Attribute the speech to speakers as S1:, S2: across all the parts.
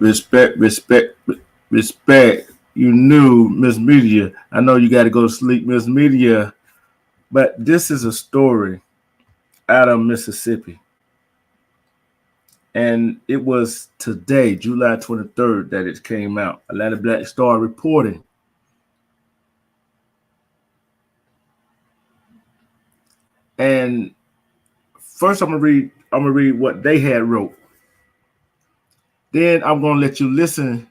S1: Respect, respect, respect. You knew Miss Media. I know you got to go to sleep, Miss Media. But this is a story out of Mississippi. And it was today, July 23rd, that it came out. Atlanta Black Star reporting. And first I'm gonna read what they had wrote. Then I'm gonna let you listen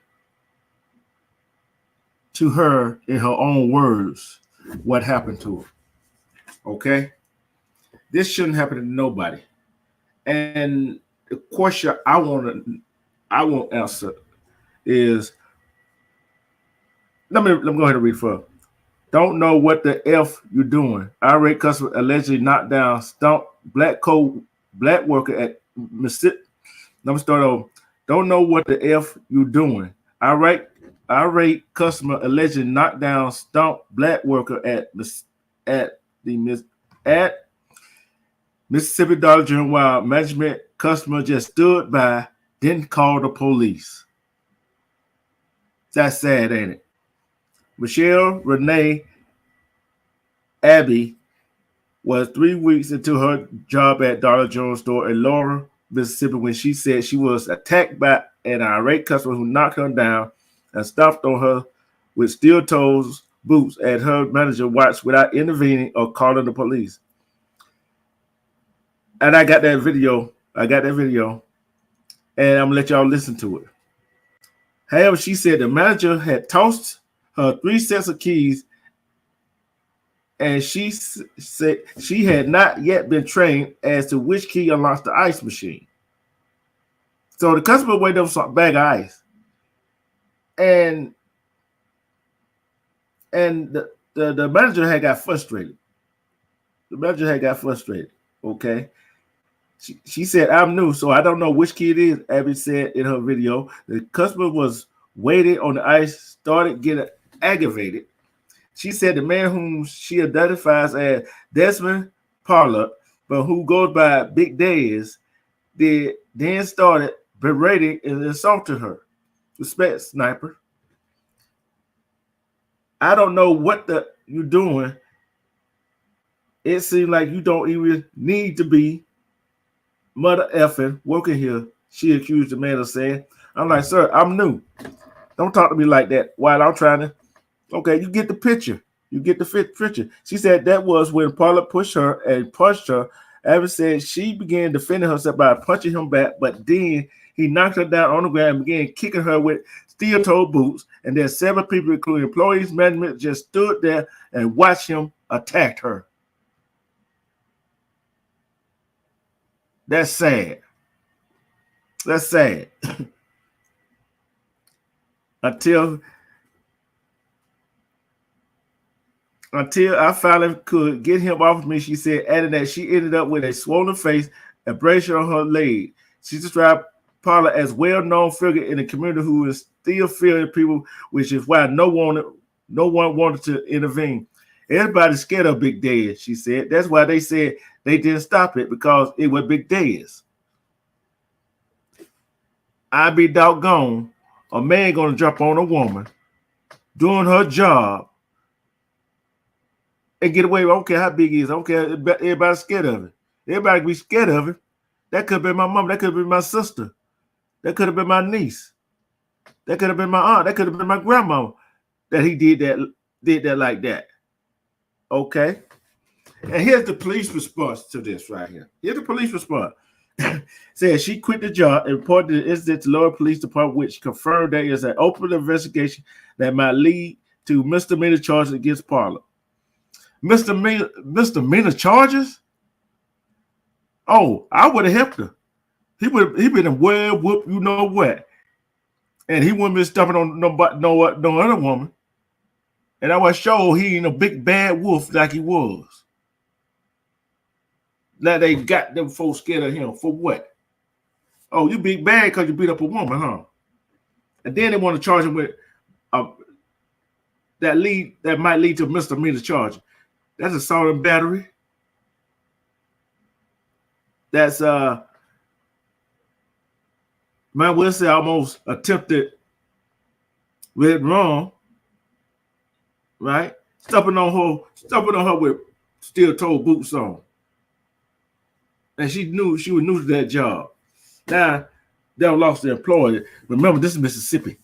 S1: to her in her own words what happened to her. Okay? This shouldn't happen to nobody. And the question I want answer is let me go ahead and read for. Don't know what the F you're doing. Irate customer allegedly knocked down stump black worker at Mississippi. Let me start over. Don't know what the F you doing. Irate customer allegedly knocked down stump black worker at the at Mississippi Dollar General while management customer just stood by, didn't call the police. That's sad, ain't it? Michelle Renee Abbey was 3 weeks into her job at Dollar General store in Laurel, Mississippi, when she said she was attacked by an irate customer who knocked her down and stomped on her with steel-toes boots at her manager watched without intervening or calling the police. And I got that video. And I'm gonna let y'all listen to it. However, she said the manager had tossed her 3 sets of keys, and she said she had not yet been trained as to which key unlocks the ice machine. So the customer waited up some bag of ice, and the manager had got frustrated. Okay. She said, I'm new, so I don't know which key it is, Abby said in her video. The customer was waiting on the ice, started getting aggravated. She said the man whom she identifies as Desmond Pollard, but who goes by Big Daz, then started berating and assaulting her. Respect, sniper. I don't know what you're doing. It seems like you don't even need to be mother effing working here, she accused the man of saying. I'm like, sir, I'm new. Don't talk to me like that while I'm trying to. Okay, you get the picture. She said that was when Pollard pushed her and punched her. Evans said she began defending herself by punching him back, but then he knocked her down on the ground and began kicking her with steel-toe boots. And then 7 people, including employees, management, just stood there and watched him attack her. That's sad. Until I finally could get him off of me, she said, adding that she ended up with a swollen face and abrasion on her leg. She described Pollard as well-known figure in the community who is still fearing people, which is why no one wanted to intervene. Everybody's scared of Big Daz, she said. That's why they said they didn't stop it, because it was Big Daz. I'd be doggone a man gonna jump on a woman doing her job and get away. I don't care how big he is. I don't care. Everybody's scared of it. Everybody be scared of it. That could have been my mom. That could have been my sister. That could have been my niece. That could have been my aunt. That could have been my grandma. That he did that like that. Okay. And here's the police response to this right here. Here's the police response. Says she quit the job and reported the incident to Laurel Police Department, which confirmed there is an open investigation that might lead to misdemeanor charges against Pollard. Misdemeanor charges? Oh, I would have helped her. He been a well whoop, you know what? And he wouldn't be stumping on no other woman. And I was sure he ain't a big bad wolf like he was. Now they got them folks scared of him for what? Oh, you big bad because you beat up a woman, huh? And then they want to charge him with that might lead to misdemeanor charge. That's assault and battery. That's might well say almost attempted with wrong, right? Stepping on her with steel-toed boots on. And she was new to that job. Now, they lost their employee. Remember, this is Mississippi.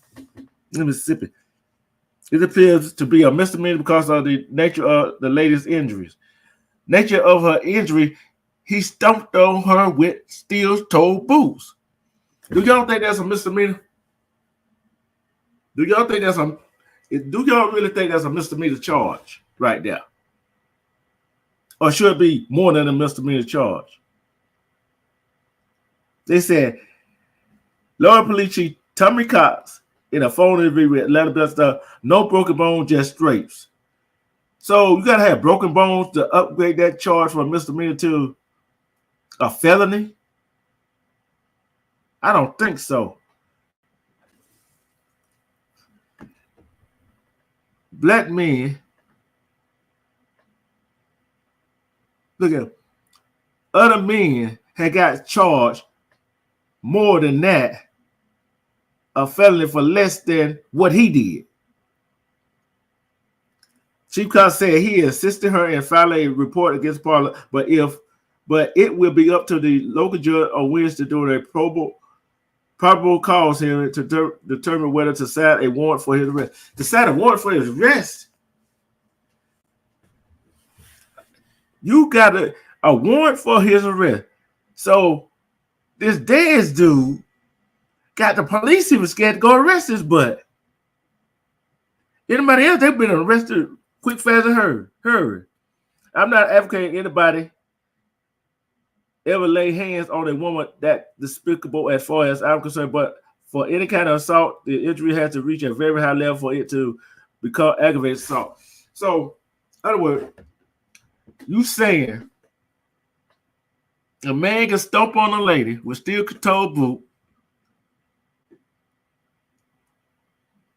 S1: It appears to be a misdemeanor because of the nature of the lady's injuries. Nature of her injury, he stumped on her with steel-toed boots. Do y'all think that's a misdemeanor? Do y'all really think that's a misdemeanor charge right there? Or should it be more than a misdemeanor charge? They said, Lower Police Chief Tommy Cox in a phone interview with Atlanta Best, no broken bones, just scrapes. So you gotta have broken bones to upgrade that charge from a misdemeanor to a felony? I don't think so. Black men, look at them. Other men had got charged more than that, a felony for less than what he did. Chief Cox said he assisted her in filing a report against Parler, but it will be up to the local judge on Wednesday to do a probable cause hearing to determine whether to set a warrant for his arrest. To set a warrant for his arrest, you got a warrant for his arrest. So this Dez dude got the police even scared to go arrest his butt. Anybody else, they've been arrested quick, fast, and hurry. I'm not advocating anybody ever lay hands on a woman that despicable as far as I'm concerned, but for any kind of assault, the injury has to reach a very high level for it to become aggravated assault. So, in other words, you saying a man can stomp on a lady with steel-toed boot,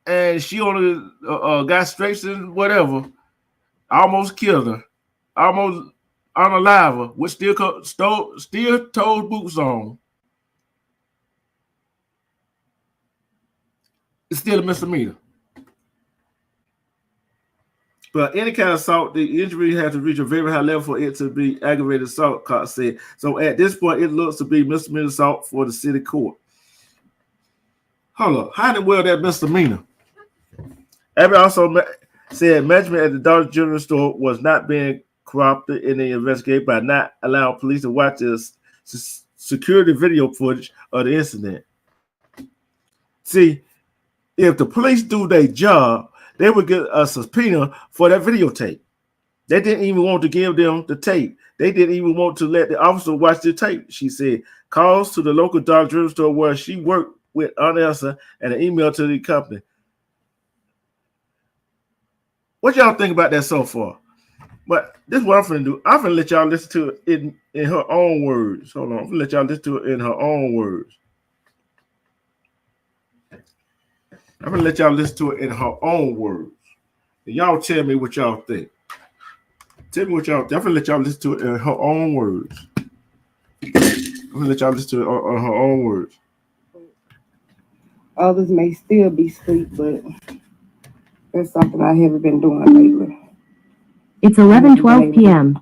S1: and she only got straight and whatever, almost killed her, almost unalive her with steel-toed boots on. It's still a misdemeanor. But any kind of assault, the injury has to reach a very high level for it to be aggravated assault, Cox said. So at this point, it looks to be misdemeanor assault for the city court. Hold up. How in the world that misdemeanor? Abby also said management at the Dollar General store was not being cooperative in the investigation by not allowing police to watch the security video footage of the incident. See, if the police do their job, they would get a subpoena for that videotape. They didn't even want to give them the tape. They didn't even want to let the officer watch the tape, she said. Calls to the local Dollar General store where she worked with unanswered and an email to the company. What y'all think about that so far? But this is what I'm finna do. I'm finna let y'all listen to it in her own words. Hold on. I'm finna let y'all listen to it in her own words. I'm gonna let y'all listen to it in her own words. And y'all tell me what y'all think. Tell me what y'all think. I'm gonna let y'all listen to it in her own words. I'm gonna let y'all listen to it on her own words.
S2: Others may still be asleep, but that's something I haven't been doing lately.
S3: It's 11:12 p.m.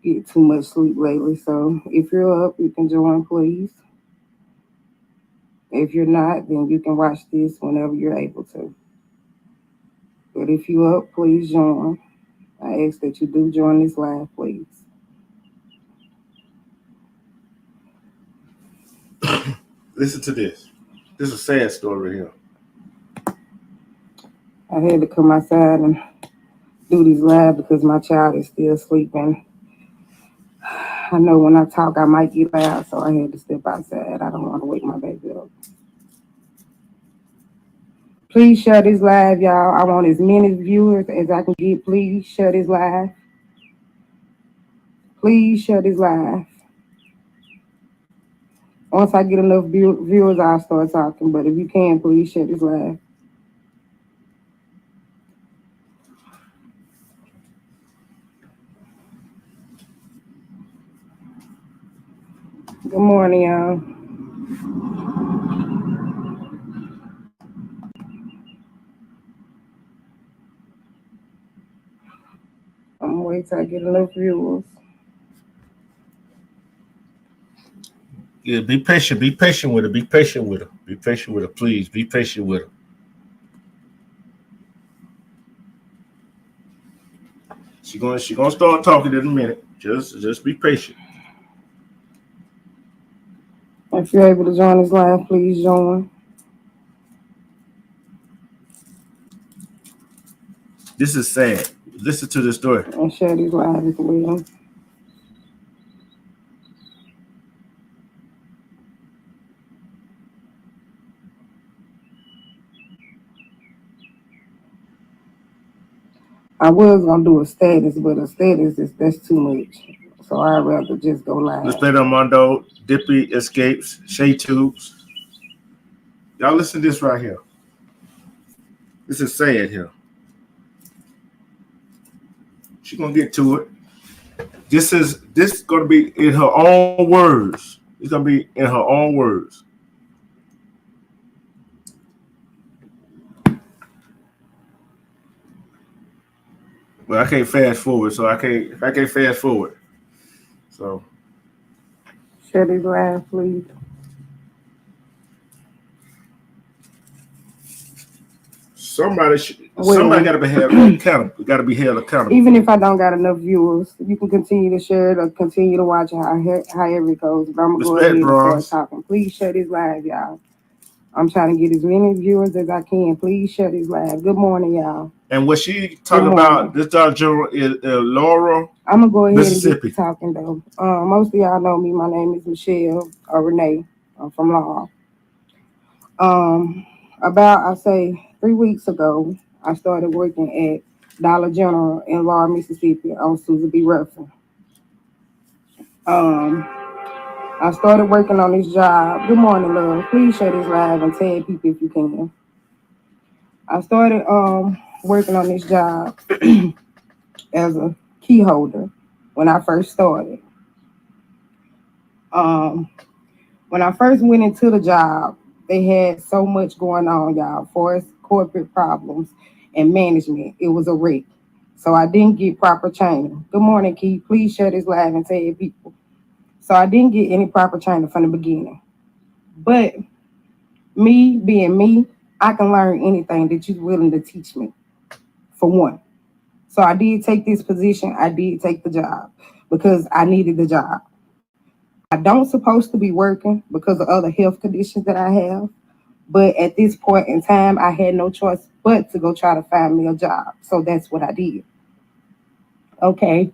S2: Get too much sleep lately, so if you're up, you can join, please. If you're not, then you can watch this whenever you're able to. But if you're up, please join. I ask that you do join this live, please.
S1: Listen to this. This is a sad story here.
S2: I had to come outside and do this live because my child is still sleeping. I know when I talk, I might get loud, so I had to step outside. I don't want to wake my baby up. Please share this live, y'all. I want as many viewers as I can get. Please share this live. Please share this live. Once I get enough viewers, I'll start talking. But if you can, please share this live. Good morning, y'all. wait till I get enough viewers.
S1: Yeah, be patient. Be patient with her. Be patient with her. Be patient with her. Please, be patient with her. She gonna start talking in a minute. Just be patient.
S2: If you're able to join this live, please join.
S1: This is sad. Listen to this story.
S2: And share this live as well. I was gonna do a status, but a status that's too much. So I'd rather just go live.
S1: Let's play Armando, Dippy Escapes, Shay Tubes. Y'all listen to this right here. This is sad here. She's gonna get to it. This is gonna be in her own words. It's gonna be in her own words. Well, I can't fast forward, so I can't fast forward. So
S2: Share this live, please.
S1: somebody got to be held accountable. Got to be held accountable.
S2: Even if I don't got enough viewers, you can continue to share it or continue to watch it however it goes. But I'm gonna go ahead and start talking. Please share this live, y'all. I'm trying to get as many viewers as I can. Please share this live. Good morning, y'all.
S1: And what she talking about, this Dr. General is Laura.
S2: I'm gonna go ahead and get to talking though. Most of y'all know me. My name is Michelle or Renee. I'm from Laura. About I say 3 weeks ago, I started working at Dollar General in Laura, Mississippi on Susan B. Ruffin. I started working on this job. Good morning, love. Please share this live and tag people if you can. I started working on this job as a key holder when I first started. When I first went into the job, they had so much going on, y'all, for us corporate problems and management. It was a wreck. So I didn't get proper training. Good morning, Keith. Please share this live and tag people. So I didn't get any proper training from the beginning. But me being me, I can learn anything that you're willing to teach me, for one. So I did take this position. I did take the job because I needed the job. I don't supposed to be working because of other health conditions that I have. But at this point in time, I had no choice but to go try to find me a job. So that's what I did. Okay.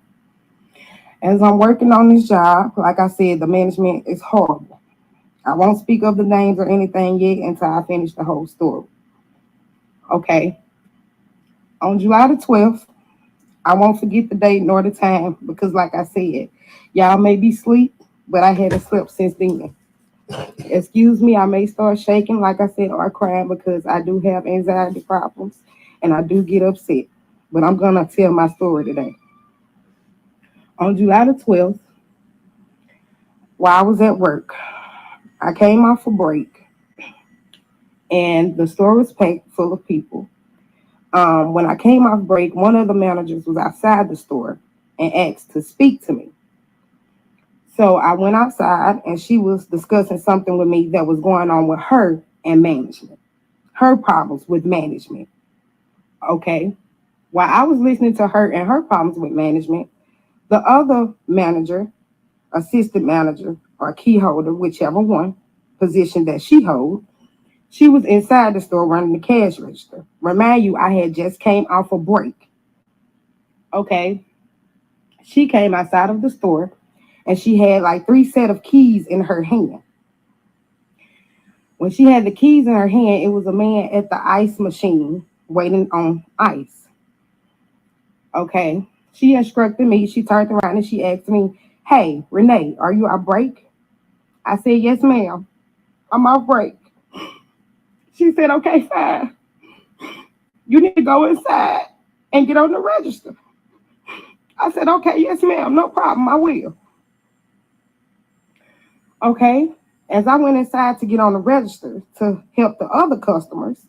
S2: As I'm working on this job, like I said, the management is horrible. I won't speak of the names or anything yet until I finish the whole story. Okay. On July the 12th, I won't forget the date nor the time because like I said, y'all may be asleep, but I haven't slept since then. Excuse me, I may start shaking, like I said, or crying because I do have anxiety problems and I do get upset. But I'm going to tell my story today. On July the 12th, while I was at work, I came off a break and the store was packed full of people. When I came off break, one of the managers was outside the store and asked to speak to me. So I went outside and she was discussing something with me that was going on with her and management, her problems with management. Okay. While I was listening to her and her problems with management, the other manager, assistant manager, or key holder, whichever one position that she holds, she was inside the store running the cash register. Remind you, I had just came off a break. Okay. She came outside of the store and she had like 3 sets of keys in her hand. When she had the keys in her hand, it was a man at the ice machine waiting on ice. Okay. She instructed me. She turned around and she asked me, "Hey, Renee, are you off break?" I said, "Yes, ma'am. I'm off break." She said, "Okay, fine. You need to go inside and get on the register." I said, "Okay, yes, ma'am. No problem. I will." Okay. As I went inside to get on the register to help the other customers,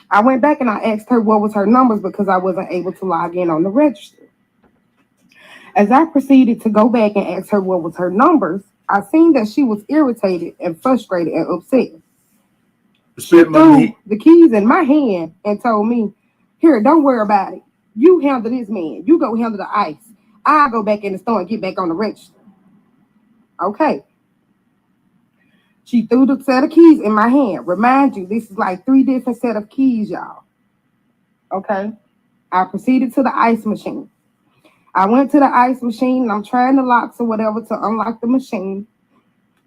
S2: I went back and I asked her what was her numbers because I wasn't able to log in on the register. As I proceeded to go back and ask her what was her numbers, I seen that she was irritated and frustrated and upset. She threw the keys in my hand and told me, here, don't worry about it. You handle this man. You go handle the ice. I'll go back in the store and get back on the register. Okay. She threw the set of keys in my hand. Remind you, this is like 3 different set of keys, y'all. Okay. I proceeded to the ice machine. I went to the ice machine and I'm trying the locks or whatever to unlock the machine.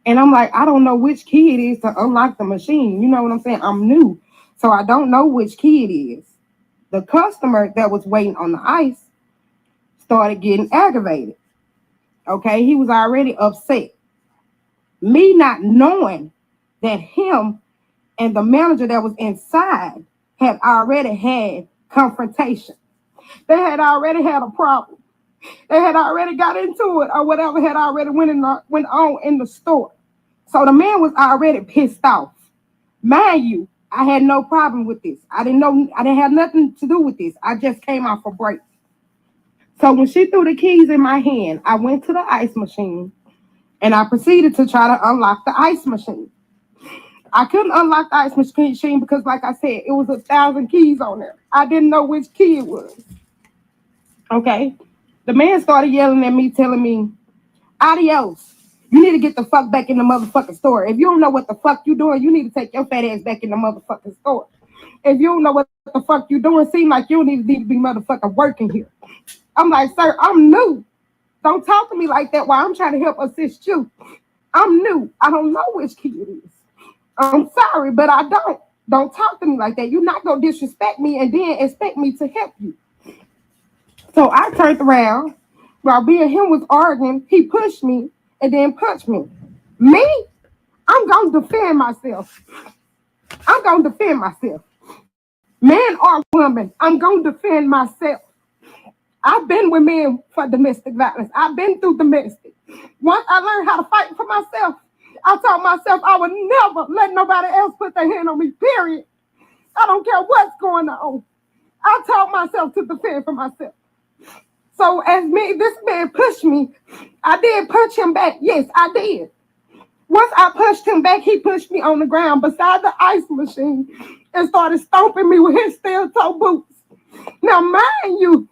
S2: And I'm like, I don't know which key it is to unlock the machine. You know what I'm saying? I'm new. So I don't know which key it is. The customer that was waiting on the ice started getting aggravated. Okay, he was already upset. Me not knowing that him and the manager that was inside had already had confrontation. They had already had a problem. They had already got into it or whatever had already went on in the store. So the man was already pissed off. Mind you, I had no problem with this. I didn't have nothing to do with this. I just came off a break. So when she threw the keys in my hand, I went to the ice machine and I proceeded to try to unlock the ice machine. I couldn't unlock the ice machine because, like I said, it was 1,000 keys on there. I didn't know which key it was. Okay. The man started yelling at me, telling me, adios. You need to get the fuck back in the motherfucking store. If you don't know what the fuck you doing, you need to take your fat ass back in the motherfucking store. If you don't know what the fuck you doing, seem like you need to be motherfucking working here. I'm like, sir, I'm new. Don't talk to me like that while I'm trying to help assist you. I'm new. I don't know which key it is. I'm sorry, but I don't. Don't talk to me like that. You're not going to disrespect me and then expect me to help you. So I turned around. While me and him was arguing, he pushed me and then punched me. Me? I'm going to defend myself. I'm going to defend myself. Man or woman, I'm going to defend myself. I've been with men for domestic violence. I've been through domestic. Once I learned how to fight for myself, I told myself I would never let nobody else put their hand on me, period. I don't care what's going on. I told myself to defend for myself. So as this man pushed me, I did punch him back. Yes, I did. Once I pushed him back, he pushed me on the ground beside the ice machine and started stomping me with his steel-toe boots. Now, mind you,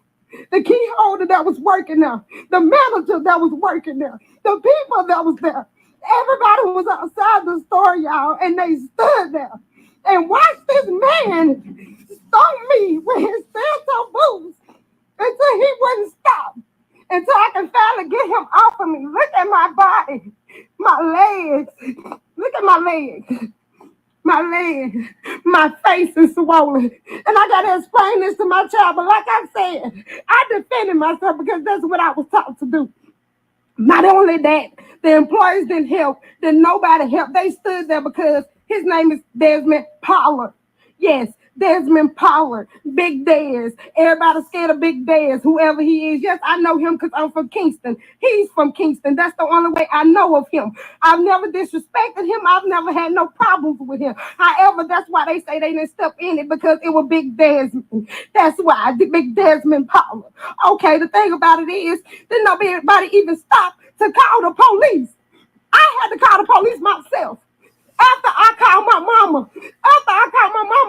S2: the key holder that was working there, the manager that was working there, the people that was there, everybody was outside the store, y'all, and they stood there and watched this man stomp me with his steel-toe boots until he wouldn't stop, until I can finally get him off of me. Look at my body, my legs. Look at my legs. My leg, my face is swollen. And I got to explain this to my child. But like I said, I defended myself because that's what I was taught to do. Not only that, the employees didn't help. Then nobody helped. They stood there because his name is Desmond Pollard. Yes, Desmond Pollard, Big Des. Everybody's scared of Big Des, whoever he is. Yes, I know him because I'm from Kingston. He's from Kingston. That's the only way I know of him. I've never disrespected him. I've never had no problems with him. However, that's why they say they didn't step in it, because it was Big Desmond. That's why, Big Desmond Pollard. Okay, the thing about it is, didn't nobody even stop to call the police. I had to call the police myself. After I called my mama,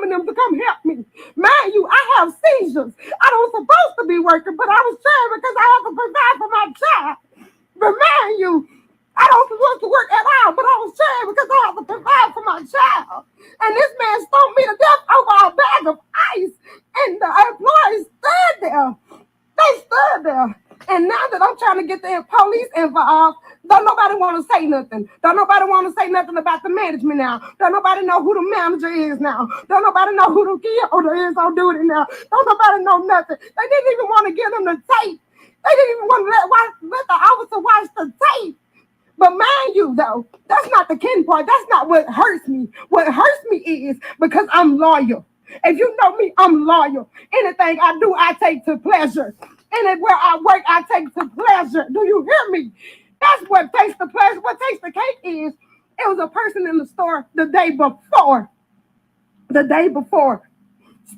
S2: and them to come help me. Mind you, I have seizures. I was supposed to be working, but I was trying because I have to provide for my child. But mind you, I don't supposed to work at all, but I was trying because I have to provide for my child. And this man stomped me to death over a bag of ice, and the employees stood there. They stood there. And now that I'm trying to get the police involved, don't nobody want to say nothing. Don't nobody want to say nothing about the management now. Don't nobody know who the manager is now. Don't nobody know who the key holder is on duty now. Don't nobody know nothing. They didn't even want to give them the tape. They didn't even want to let the officer watch the tape. But mind you, though, that's not the kin part. That's not what hurts me. What hurts me is because I'm loyal. If you know me, I'm loyal. Anything I do, I take to pleasure. Anywhere I work, I take to pleasure. Do you hear me? That's what takes the pleasure. What takes the cake is, it was a person in the store the day before,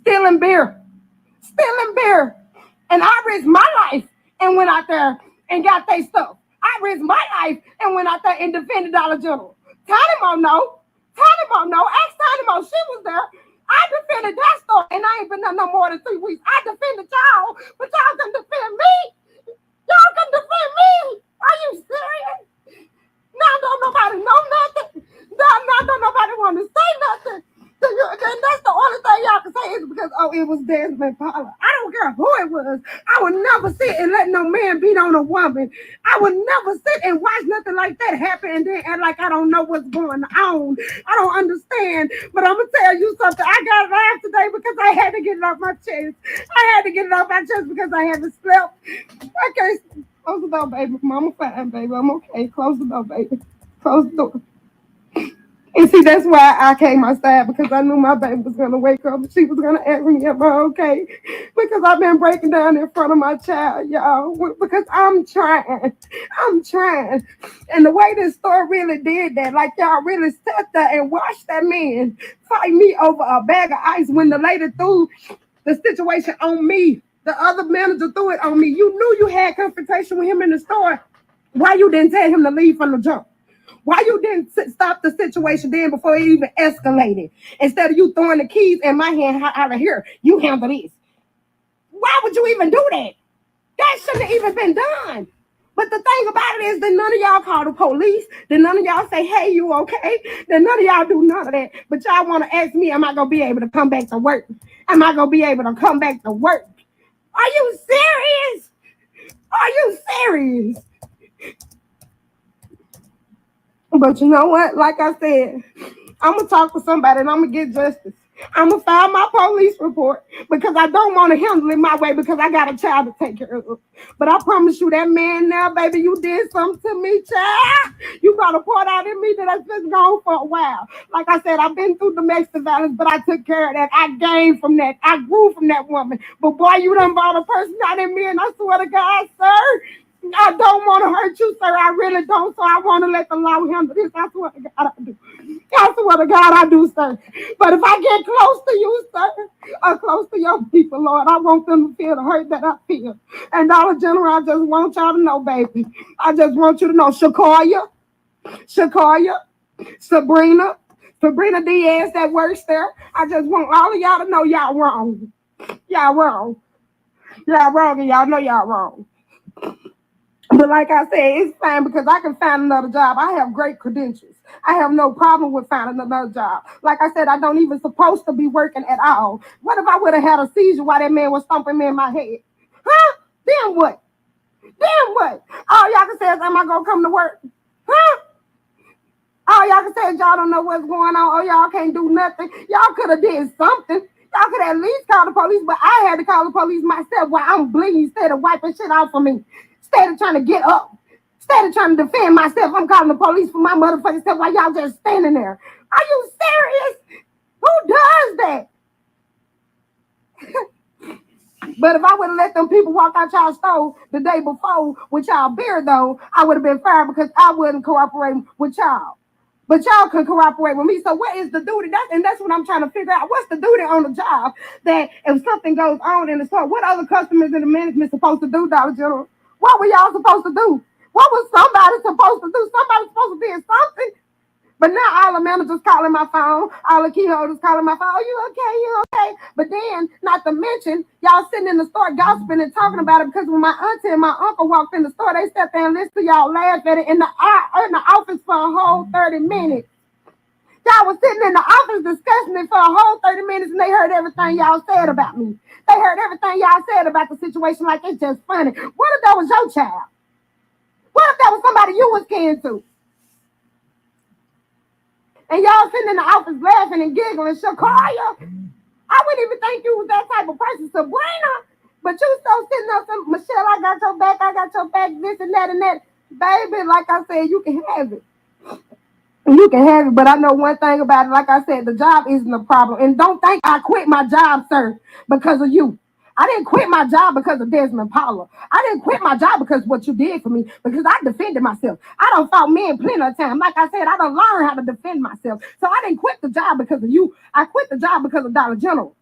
S2: stealing beer. And I risked my life and went out there and got their stuff. I risked my life and went out there and defended Dollar General. Tiny Mo no. Ask Tiny Mo. She was there. I defended that store, and I ain't been there no more than 3 weeks. I defended y'all, but y'all can defend me. Y'all can defend me. Are you serious? Now don't nobody know nothing. Now don't nobody want to say nothing. And that's the only thing y'all can say is because, oh, it was Desmond Pollard. I don't care who it was. I would never sit and let no man beat on a woman. I would never sit and watch nothing like that happen and then act like I don't know what's going on. I don't understand. But I'm going to tell you something. I got to laugh today because I had to get it off my chest. I had to get it off my chest because I haven't slept. Okay, close the door, baby. Mama fine, baby. I'm okay. Close the door, baby. Close the door. And see, that's why I came outside, because I knew my baby was going to wake up and she was going to ask me, am I okay? Because I've been breaking down in front of my child, y'all, because I'm trying. And the way this story really did that, like y'all really sat there and watched that man fight me over a bag of ice when the lady threw the situation on me. The other manager threw it on me. You knew you had confrontation with him in the store. Why you didn't tell him to leave from the jump? Why you didn't stop the situation then before it even escalated? Instead of you throwing the keys in my hand out of here, you handle this. Why would you even do that? That shouldn't have even been done. But the thing about it is that none of y'all call the police. Then none of y'all say, hey, you okay? Then none of y'all do none of that. But y'all want to ask me, am I going to be able to come back to work? Am I going to be able to come back to work? Are you serious? Are you serious? But you know what? Like I said, I'm going to talk to somebody and I'm going to get justice. I'm going to file my police report because I don't want to handle it my way because I got a child to take care of. But I promise you, that man now, baby, you did something to me, child. You got a part out in me that has been gone for a while. Like I said, I've been through domestic violence, but I took care of that. I gained from that. I grew from that woman. But boy, you done brought a person out in me, and I swear to God, sir, I don't want to hurt you, sir. I really don't. So I want to let the law handle this. I swear to God I do. I swear to God I do, sir. But if I get close to you, sir, or close to your people, Lord, I want them to feel the hurt that I feel. And Dollar General, I just want y'all to know, baby. I just want you to know, Shakoya, Sabrina Diaz that works there. I just want all of y'all to know y'all wrong. Y'all wrong, and y'all know y'all wrong. But like I said, it's fine because I can find another job. I have great credentials. I have no problem with finding another job. Like I said, I don't even supposed to be working at all. What if I would have had a seizure while that man was stomping me in my head? Huh? Then what? All y'all can say is, am I going to come to work? Huh? All y'all can say is, y'all don't know what's going on. Oh, y'all can't do nothing. Y'all could have did something. Y'all could at least call the police, but I had to call the police myself while I'm bleeding instead of wiping shit out for me. Instead of trying to get up, instead of trying to defend myself, I'm calling the police for my motherfucking self while y'all just standing there. Are you serious? Who does that? But if I would have let them people walk out y'all store the day before with y'all beer, though, I would have been fired because I wouldn't cooperate with y'all. But y'all can cooperate with me. So what is the duty? That's what I'm trying to figure out. What's the duty on the job that if something goes on in the store, what other customers in the management supposed to do, Dollar General? What were y'all supposed to do? What was somebody supposed to do? Somebody supposed to be in something. But now all the managers calling my phone, all the key holders calling my phone. Oh, you okay? You okay? But then, not to mention, y'all sitting in the store gossiping and talking about it because when my auntie and my uncle walked in the store, they sat there and listened to y'all laugh at it in the office for a whole 30 minutes. Y'all was sitting in the office discussing it for a whole 30 minutes and they heard everything y'all said about me. They heard everything y'all said about the situation like it's just funny. What if that was your child? What if that was somebody you was kin to? And y'all sitting in the office laughing and giggling. Shakoya, I wouldn't even think you was that type of person. Sabrina, but you still sitting up saying, Michelle, I got your back, this and that and that. Baby, like I said, you can have it. You can have it, but I know one thing about it. Like I said, the job isn't a problem. And don't think I quit my job, sir, because of you. I didn't quit my job because of Desmond Pollard. I didn't quit my job because of what you did for me, because I defended myself. I done fought men plenty of time. Like I said, I done learned how to defend myself. So I didn't quit the job because of you. I quit the job because of Dollar General.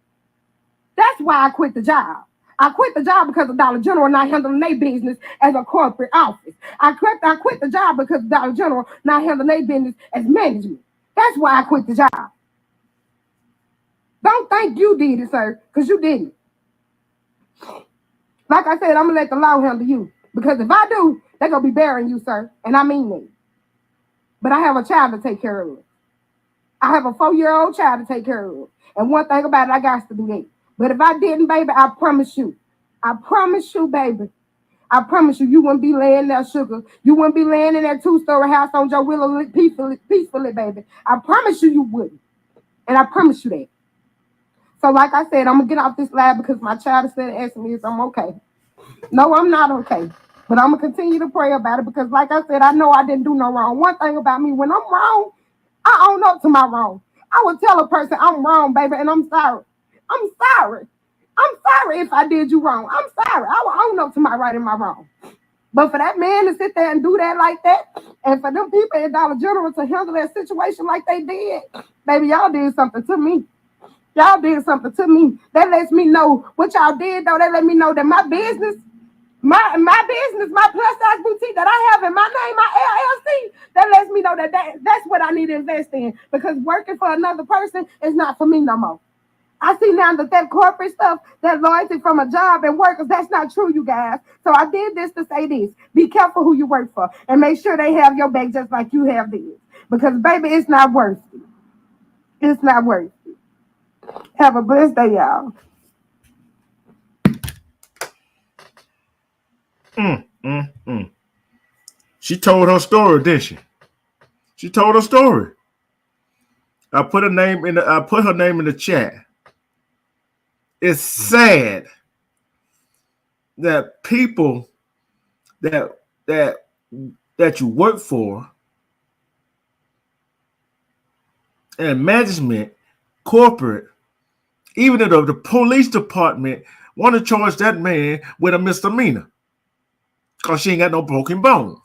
S2: That's why I quit the job. I quit the job because of Dollar General not handling their business as a corporate office. I quit the job because Dollar General not handling their business as management. That's why I quit the job. Don't think you did it, sir, because you didn't. Like I said, I'm going to let the law handle you. Because if I do, they're going to be burying you, sir. And I mean that. But I have a child to take care of. I have a 4-year-old child to take care of. And one thing about it, I got to do that. But if I didn't, baby, I promise you, baby, I promise you, you wouldn't be laying there, sugar. You wouldn't be laying in that 2-story house on Joe Willow peacefully, baby. I promise you, you wouldn't. And I promise you that. So like I said, I'm going to get off this lab because my child is still asking me if I'm okay. No, I'm not okay. But I'm going to continue to pray about it because like I said, I know I didn't do no wrong. One thing about me, when I'm wrong, I own up to my wrong. I would tell a person I'm wrong, baby, and I'm sorry. I'm sorry. I'm sorry if I did you wrong. I'm sorry. I will own up to my right and my wrong. But for that man to sit there and do that like that, and for them people at Dollar General to handle that situation like they did, baby, y'all did something to me. Y'all did something to me. That lets me know what y'all did, though. That let me know that my business, my plus size boutique that I have in my name, my LLC, that lets me know that's what I need to invest in. Because working for another person is not for me no more. I see now that corporate stuff, that loyalty from a job and workers, that's not true, you guys. So I did this to say this. Be careful who you work for and make sure they have your back just like you have theirs. Because, baby, it's not worth it. It's not worth it. Have a blessed day, y'all.
S1: She told her story, didn't she? She told her story. I put her name in the chat. It's sad that people that you work for and management, corporate, even the police department want to charge that man with a misdemeanor because she ain't got no broken bones.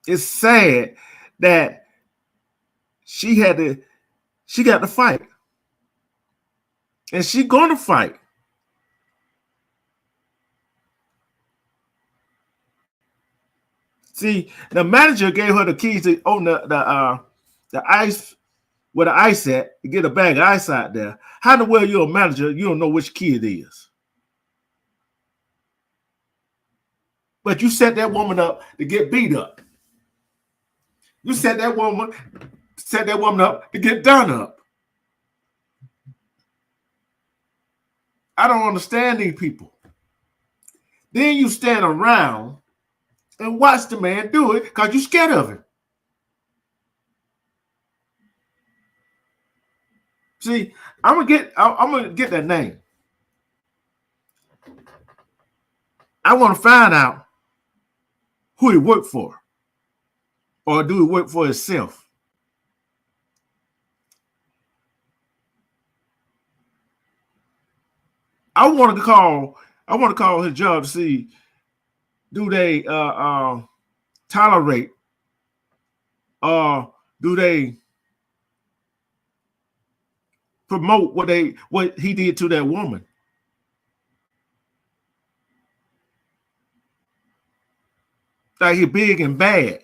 S1: It's sad that she got to fight. And she going to fight. See, the manager gave her the keys to open the ice where the ice at to get a bag of ice out there. How in the world you're a manager, you don't know which key it is? But you set that woman up to get beat up. You set that woman up to get done up. I don't understand these people. Then you stand around and watch the man do it because you're scared of him. See, I'm gonna get that name. I want to find out who he worked for, or do he work for himself? I want to call his job to see, do they tolerate, or do they promote what he did to that woman? Like he big and bad.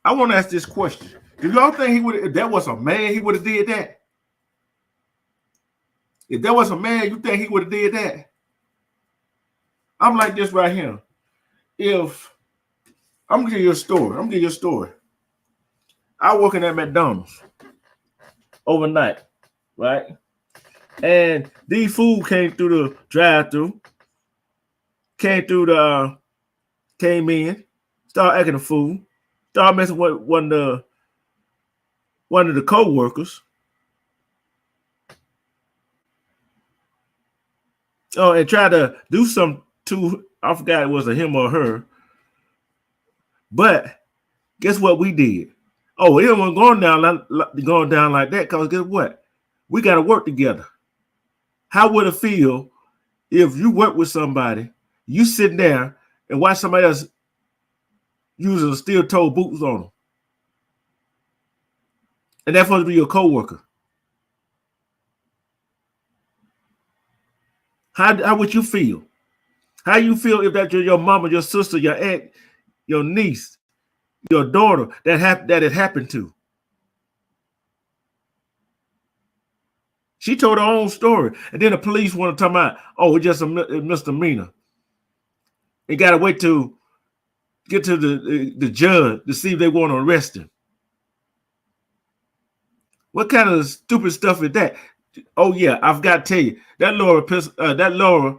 S1: I want to ask this question. Do y'all think he would, if that was a man, he would have did that? If that was a man, you think he would have did that? I'm like this right here. If I'm gonna give you a story. I working at McDonald's overnight, right? And these food came through the drive-thru, came in, started acting a fool, started messing with one of the co-workers. Oh, and tried to do something to, I forgot it was a him or her. But guess what we did? Oh, it wasn't going down like that, because guess what? We got to work together. How would it feel if you work with somebody, you sit there and watch somebody else using steel-toe boots on them? And that's supposed to be your coworker. How would you feel? How you feel if that's your mama, your sister, your aunt, your niece, your daughter that it happened to? She told her own story, and then the police want to talk about, oh, it's just a misdemeanor. They got to wait to get to the judge to see if they want to arrest him. What kind of stupid stuff is that? Oh yeah, I've got to tell you that Laura,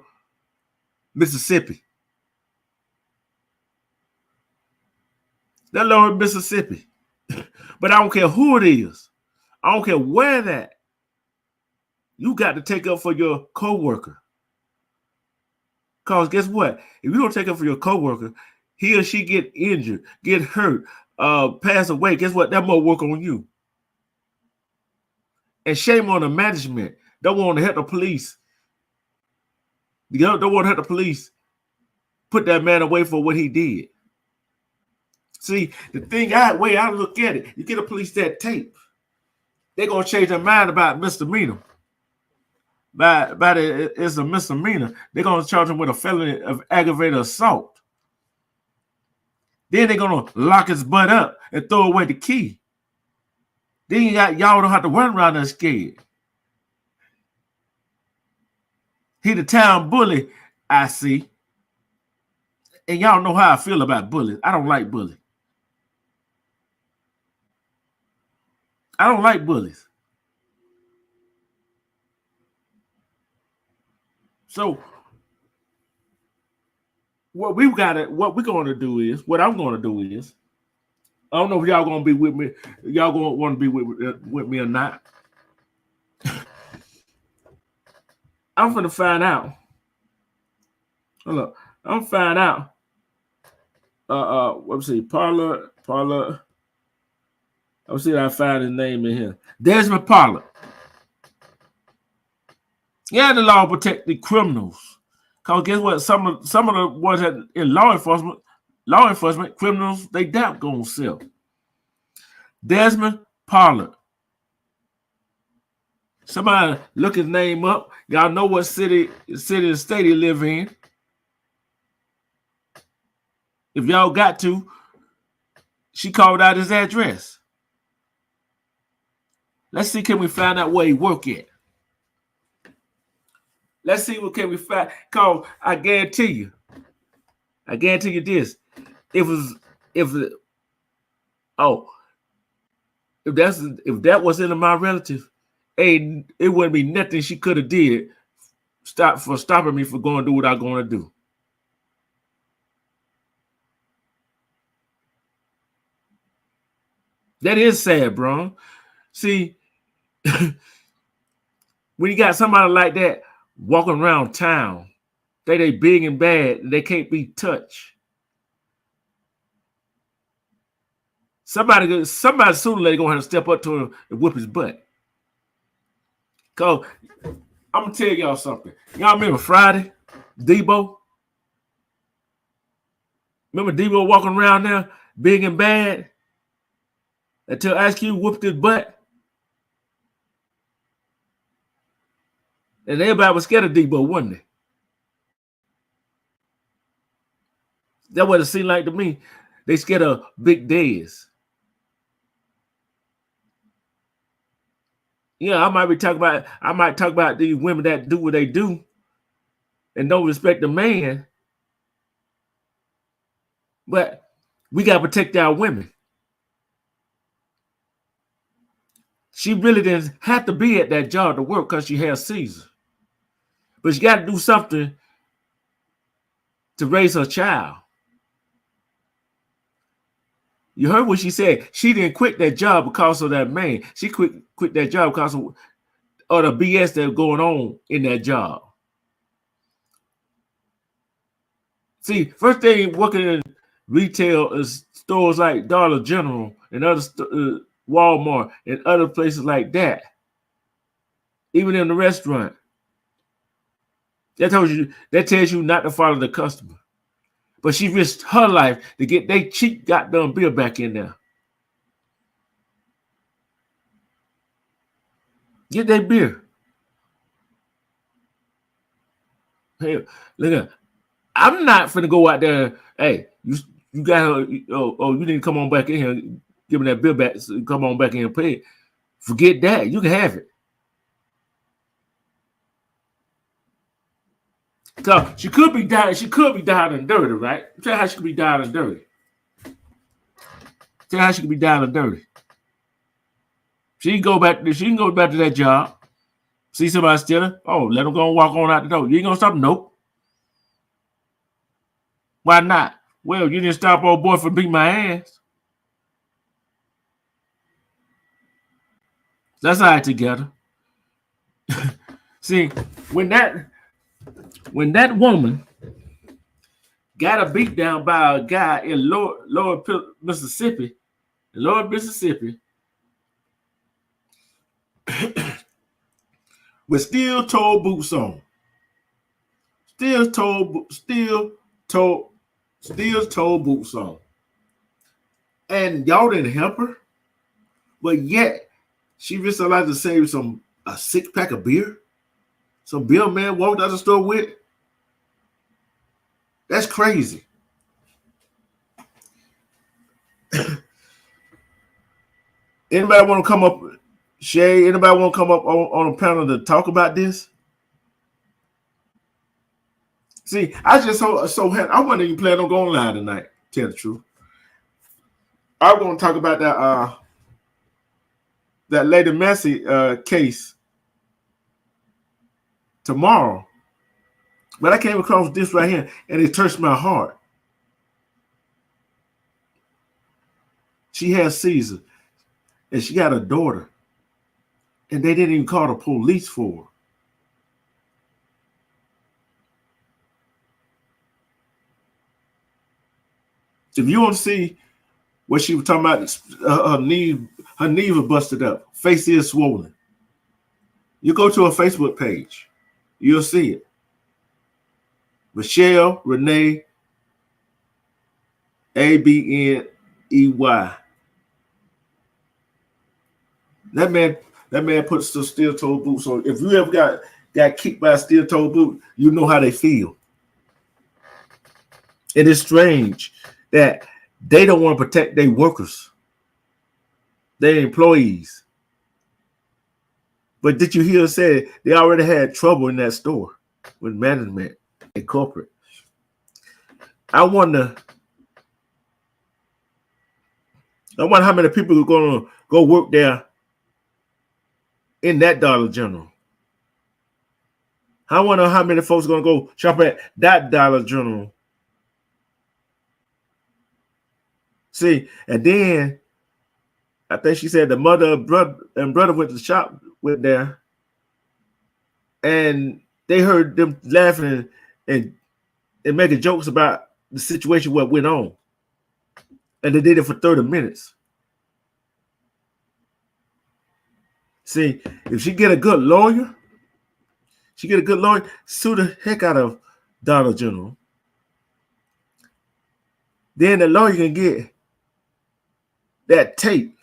S1: Mississippi. That Laura, Mississippi. But I don't care who it is. I don't care where that. You got to take up for your coworker. Because guess what? If you don't take up for your coworker, he or she get injured, get hurt, pass away. Guess what? That more work on you. And shame on the management. Don't want to help the police. Don't want to help the police put that man away for what he did. See, the way I look at it, you get a police that tape, they're gonna change their mind about misdemeanor. It's a misdemeanor. They're gonna charge him with a felony of aggravated assault. Then they're gonna lock his butt up and throw away the key. Then y'all don't have to run around there scared. He the town bully, I see. And y'all know how I feel about bullies. I don't like bullies. I don't like bullies. So what I'm gonna do is, I don't know if y'all gonna be with me. Y'all gonna want to be with me or not. I'm gonna find out. Hold up. I'm gonna find out. Let's see, Pollard. Let's see if I find his name in here. Desmond Pollard. Yeah, the law protect the criminals. Cause guess what? Some of the ones that in law enforcement, criminals, they doubt gonna sell. Desmond Pollard. Somebody look his name up. Y'all know what city and state he live in. If y'all got to, she called out his address. Let's see, can we find out where he work at? Let's see what can we find. Cause I guarantee you this. If that was into my relative, it wouldn't be nothing she could have did stopping me from going to do what I'm going to do. That is sad, bro. See, when you got somebody like that walking around town, they big and bad, and they can't be touched. Somebody sooner or later gonna have to step up to him and whip his butt. Cause I'm gonna tell y'all something. Y'all remember Friday, Debo? Remember Debo walking around there, big and bad, until Ice Cube whooped his butt? And everybody was scared of Debo, wasn't they? That's what it seemed like to me. They scared of Big Dez. Yeah, I might talk about these women that do what they do and don't respect the man. But we got to protect our women. She really didn't have to be at that job to work because she has Caesar. But she got to do something to raise her child. You heard what she said. She didn't quit that job because of that man. She quit that job because of the BS that's going on in that job. See, first thing working in retail is stores like Dollar General and other Walmart and other places like that. Even in the restaurant. That tells you not to follow the customer. But she risked her life to get their cheap goddamn bill back in there. Get that beer. Hey, look at. I'm not finna go out there. Hey, you got you need to come on back in here. Give me that bill back. So come on back in and pay it. Forget that. You can have it. So she could be down. She could be down and dirty, right? Tell how she could be down and dirty. Tell how she could be down and dirty. She can go back. She can go back to that job. See somebody stealing. Oh, let them go and walk on out the door. You ain't gonna stop? Nope. Why not? Well, you didn't stop old boy from beating my ass. That's all right together. See, when that woman got a beat down by a guy in Lower Mississippi, with steel-toe boots on, steel-toe boots on, and y'all didn't help her, but yet she just allowed to save a 6-pack of beer. Some bill man walked out the store with. That's crazy. Anybody want to come up, Shay? Anybody want to come up on a panel to talk about this? See, I just so had I wasn't even planning on going live tonight. Tell the truth, I'm going to talk about that Lady Massey case tomorrow, but I came across this right here, and it touched my heart. She has Caesar, and she got a daughter, and they didn't even call the police for her. If you want to see what she was talking about, her knee was busted up, face is swollen. You go to her Facebook page, you'll see it. Michelle Renee Abney. That man puts the steel-toe boots on. If you ever got kicked by a steel-toe boot, you know how they feel. It is strange that they don't want to protect their workers, their employees. But did you hear her say they already had trouble in that store with management and corporate? I wonder how many people are going to go work there in that Dollar General. I wonder how many folks are going to go shop at that Dollar General. See, and then I think she said the mother and brother went to the shop with there, and they heard them laughing and making jokes about the situation what went on, and they did it for 30 minutes. See, if she get a good lawyer, sue the heck out of Dollar General. Then the lawyer can get that tape.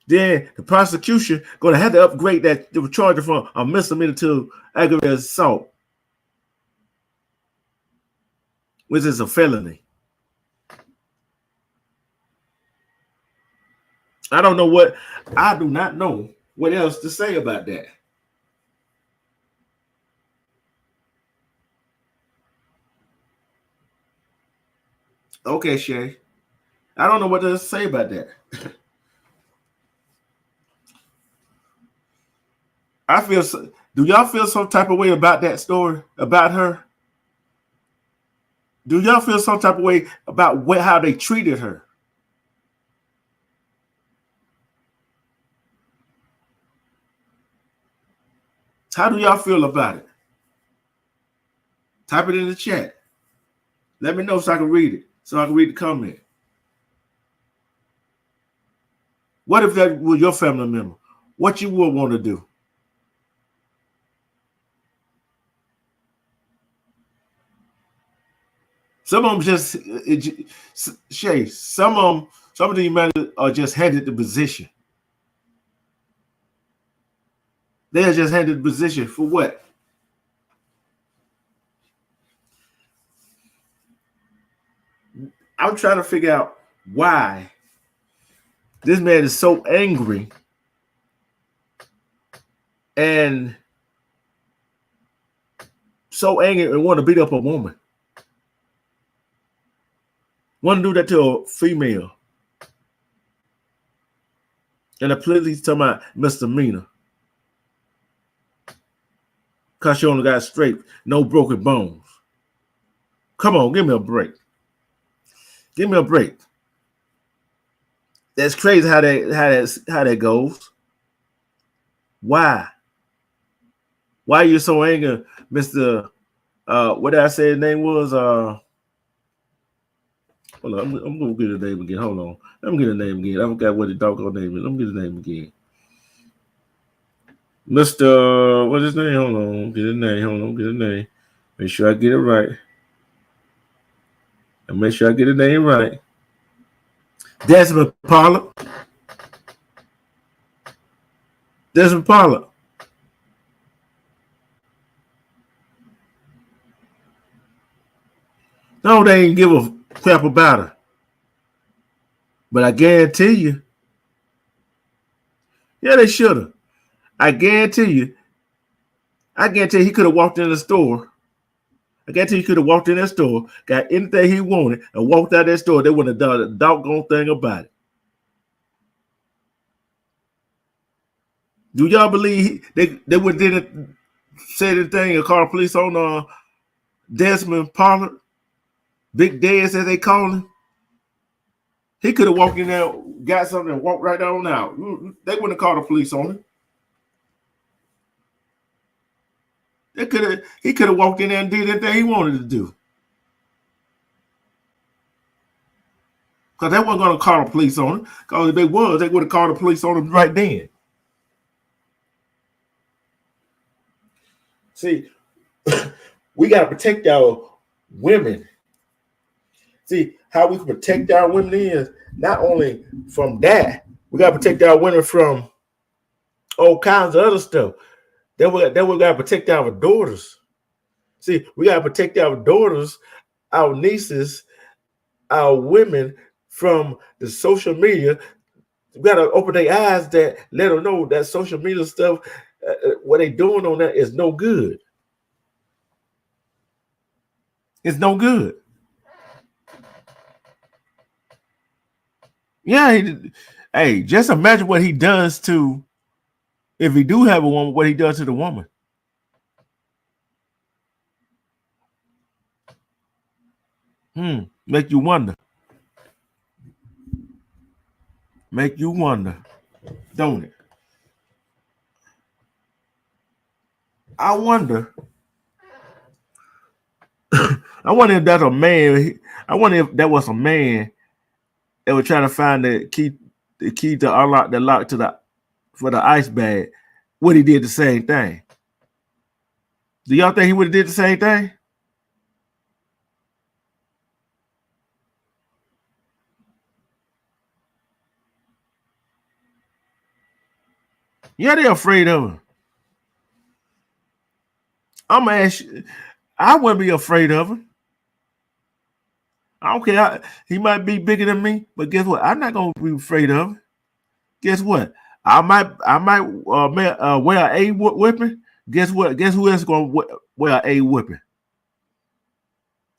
S1: Then the prosecution going to have to upgrade that the charge from a misdemeanor to aggravated assault, which is a felony. I do not know what else to say about that. Okay, Shay. I don't know what to say about that. Do y'all feel some type of way about that story, about her? Do y'all feel some type of way about how they treated her? How do y'all feel about it? Type it in the chat. Let me know so I can read it, so I can read the comment. What if that was your family member? What you would want to do? Some of them some of these men are just handed the position. They're just handed the position for what? I'm trying to figure out why this man is so angry and want to beat up a woman. Want to do that to a female. And the police talking about misdemeanor. Because you only got straight, no broken bones. Come on, give me a break. Give me a break. That's crazy how that goes. Why? Why are you so angry, Mr. What did I say his name was? Hold on, I'm gonna get his name again. Hold on. Let me get his name again. I forgot what the doggone name is. Let me get his name again. Mr. What's his name? Hold on. Get his name. Hold on. Get his name. Make sure I get it right. And make sure I get his name right. Desmond Pollard. Desmond Pollard. No, they ain't give a crap about her. But I guarantee you, yeah, they should have. I guarantee you he could have walked in the store. I guarantee he could have walked in that store, got anything he wanted, and walked out that store. They wouldn't have done a doggone thing about it. Do y'all believe they would didn't say anything or call the police on Desmond Pollard? Big Dez, as they call him. He could have walked in there, got something, and walked right on out. They wouldn't have called the police on him. He could have walked in there and did anything he wanted to do. Because they weren't going to call the police on him. Because if they would have called the police on him right then. See, we got to protect our women. See, how we can protect our women is not only from that, we got to protect our women from all kinds of other stuff. Then we got to protect our daughters. See, we got to protect our daughters, our nieces, our women from the social media. We got to open their eyes that let them know that social media stuff, what they doing on that is no good. It's no good. Yeah, hey, just imagine what he does to, if he do have a woman, what he does to the woman. Make you wonder. Make you wonder, don't it? I wonder. I wonder if that's a man. I wonder if that was a man that was trying to find the key to unlock the lock for the ice bag. Would he did the same thing? Do y'all think he would have did the same thing? Yeah, they're afraid of him. I'm gonna ask you, I wouldn't be afraid of him. I don't care. He might be bigger than me, but guess what? I'm not gonna be afraid of him. Guess what? I might wear a whipping. Guess what? Guess who else is gonna wear a whipping?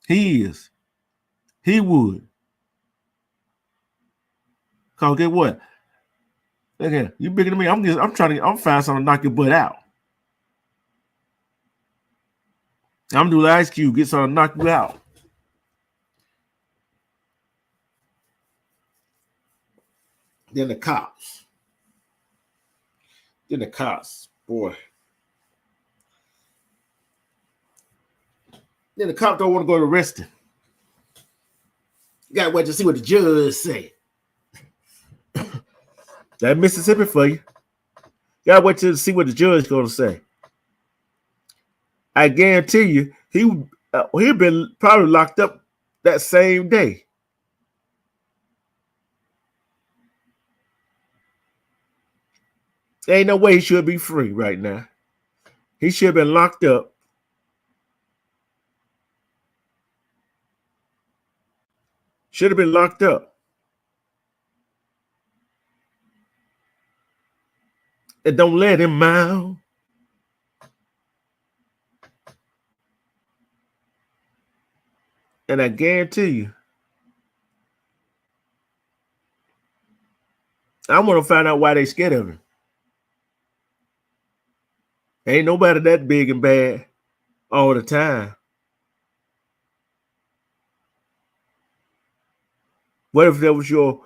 S1: He is. He would. Cause get what? Look here, you bigger than me. I'm finding something to knock your butt out. I'm doing the Ice Cube, get something to knock you out. Then the cops. Boy. Then the cops don't want to go to arrest him. You gotta wait to see what the judge say. That Mississippi for you. You gotta wait to see what the judge is gonna say. I guarantee you, he'd been probably locked up that same day. Ain't no way he should be free right now. He should have been locked up. Should have been locked up. And don't let him out. And I guarantee you, I want to find out why they scared of him. Ain't nobody that big and bad all the time. What if that was your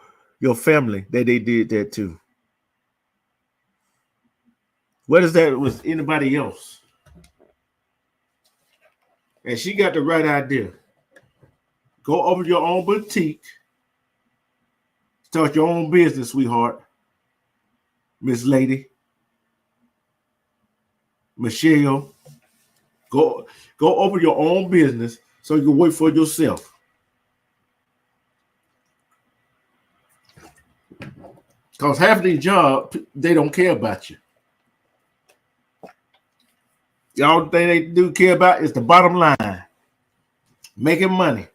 S1: family that they did that to? What if that was anybody else? And she got the right idea. Go open your own boutique. Start your own business, sweetheart. Miss Lady. Michelle. Go open your own business so you can work for yourself. Because half of these jobs, they don't care about you. The only thing they do care about is the bottom line. Making money.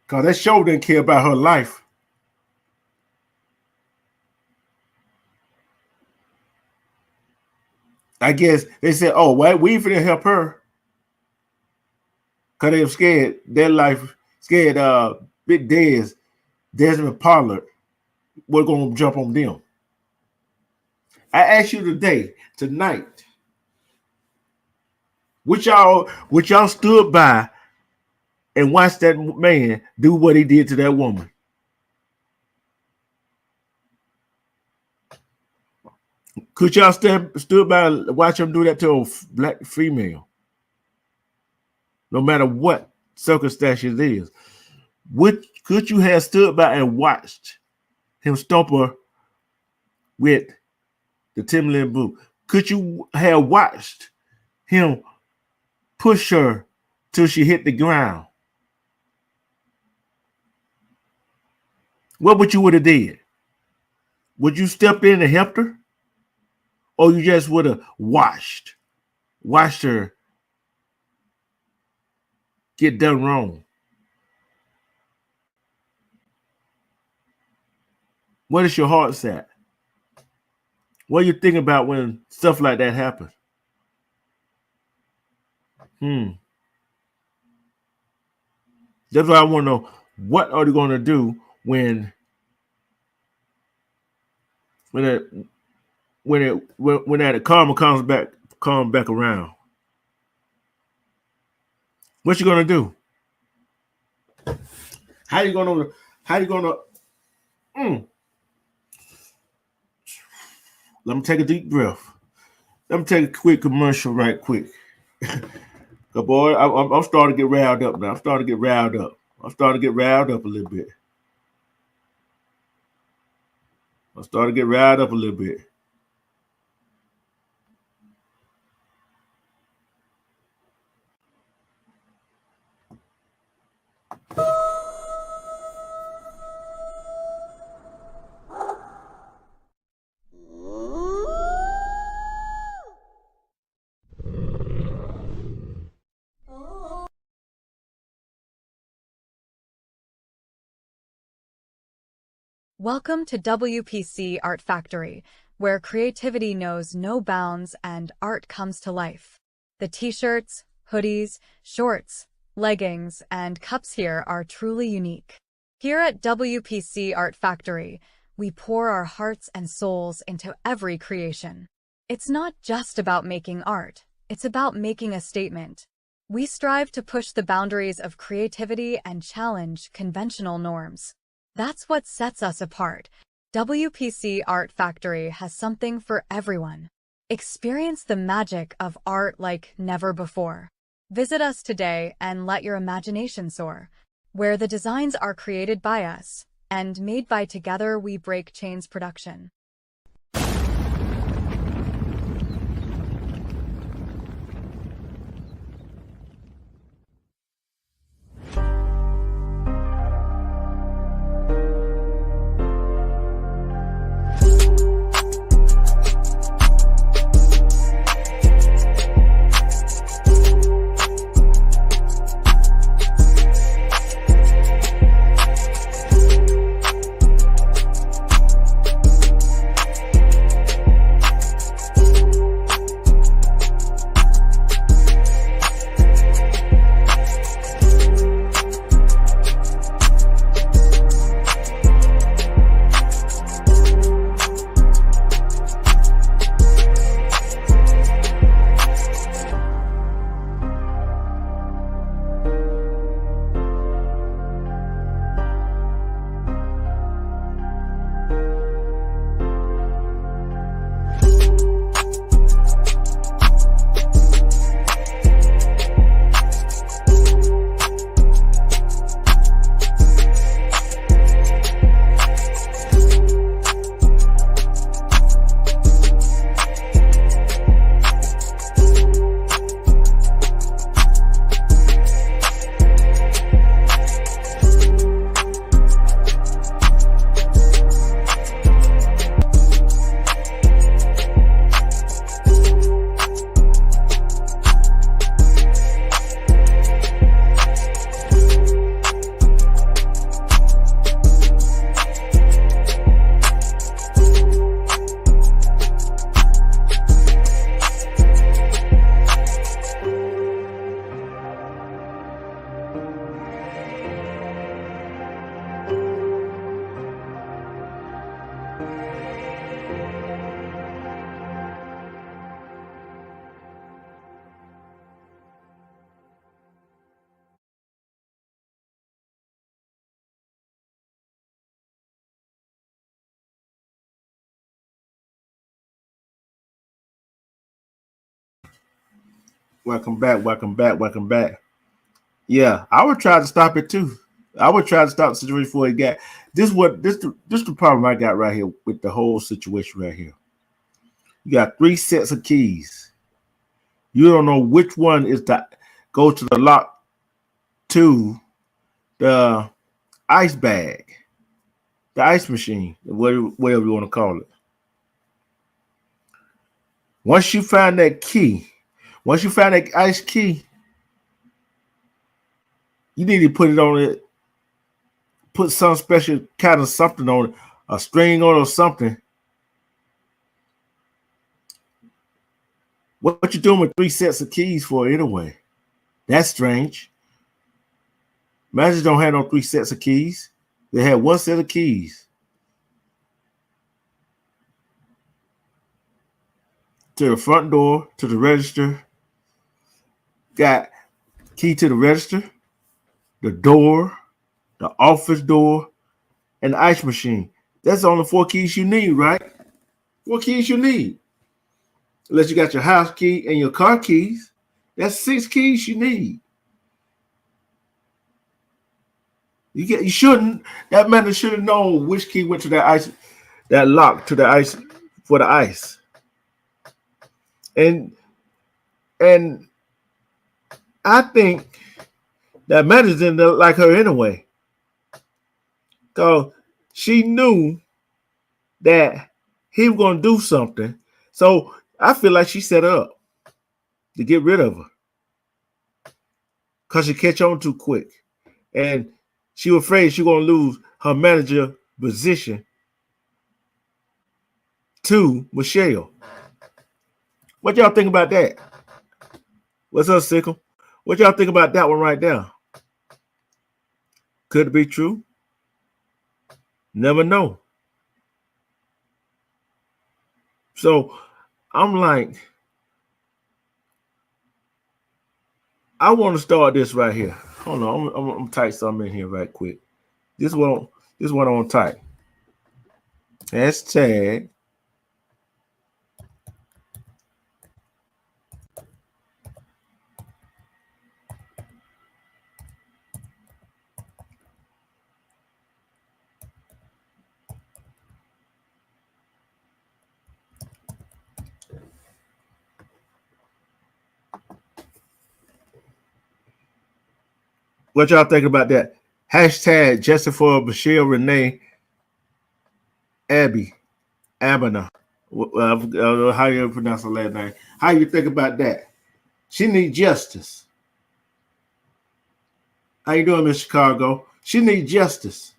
S1: Because that show didn't care about her life. I guess they said, oh, well, we ain't finna help her. Because they were scared. Their life scared Big Dez, Desmond Pollard, we're going to jump on them. I ask you tonight, which y'all stood by and watched that man do what he did to that woman? Could y'all stood by and watch him do that to a black female? No matter what circumstances it is. Could you have stood by and watched him stomp her with the Timberland boot? Could you have watched him push her till she hit the ground? What would you would have did? Would you step in and help her? Or you just would have watched her get done wrong? What is your heart set? What do you think about when stuff like that happens? That's why I want to know, what are they going to do when that karma comes back around? What you gonna do? How you gonna Let me take a deep breath. Let me take a quick commercial right quick. Cause boy, I'm starting to get riled up now. I'm starting to get riled up a little bit.
S4: Welcome to WPC Art Factory, where creativity knows no bounds and art comes to life. The t-shirts, hoodies, shorts, leggings, and cups here are truly unique. Here at WPC Art Factory, we pour our hearts and souls into every creation. It's not just about making art, it's about making a statement. We strive to push the boundaries of creativity and challenge conventional norms. That's what sets us apart. WPC Art Factory has something for everyone. Experience the magic of art like never before. Visit us today and let your imagination soar, where the designs are created by us and made by Together We Break Chains Production.
S1: Welcome back. Welcome back. Welcome back. Yeah, I would try to stop it too. I would try to stop the situation before it got this the problem I got right here with the whole situation right here. You got 3 sets of keys. You don't know which one is to go to the lock to the ice bag, the ice machine, whatever you want to call it. Once you find that key, once you find that ice key, you need to put it on it, put some special kind of something on it, a string on it or something. What you doing with 3 sets of keys for anyway? That's strange. Magic don't have no 3 sets of keys. They have 1 set of keys. To the front door, to the register. Got key to the register, the door, the office door, and the ice machine. That's only 4 keys you need, right? 4 keys you need. Unless you got your house key and your car keys. That's 6 keys you need. You shouldn't. That man should have known which key went to that ice, that lock to the ice for the ice. And I think that manager didn't like her anyway. Because she knew that he was going to do something. So I feel like she set her up to get rid of her. Because she catch on too quick. And she was afraid she was going to lose her manager position to Michelle. What y'all think about that? What's up, Sickle? What y'all think about that one right there? Could it be true? Never know. So I'm like, I want to start this right here. Hold on, I'm gonna type something in here right quick. This one I want to type. Hashtag what y'all think about that? Hashtag Justice for Michelle Renee Abby Abana. I don't know how you pronounce her last name. How you think about that? She needs justice. How you doing, Miss Chicago? She needs justice.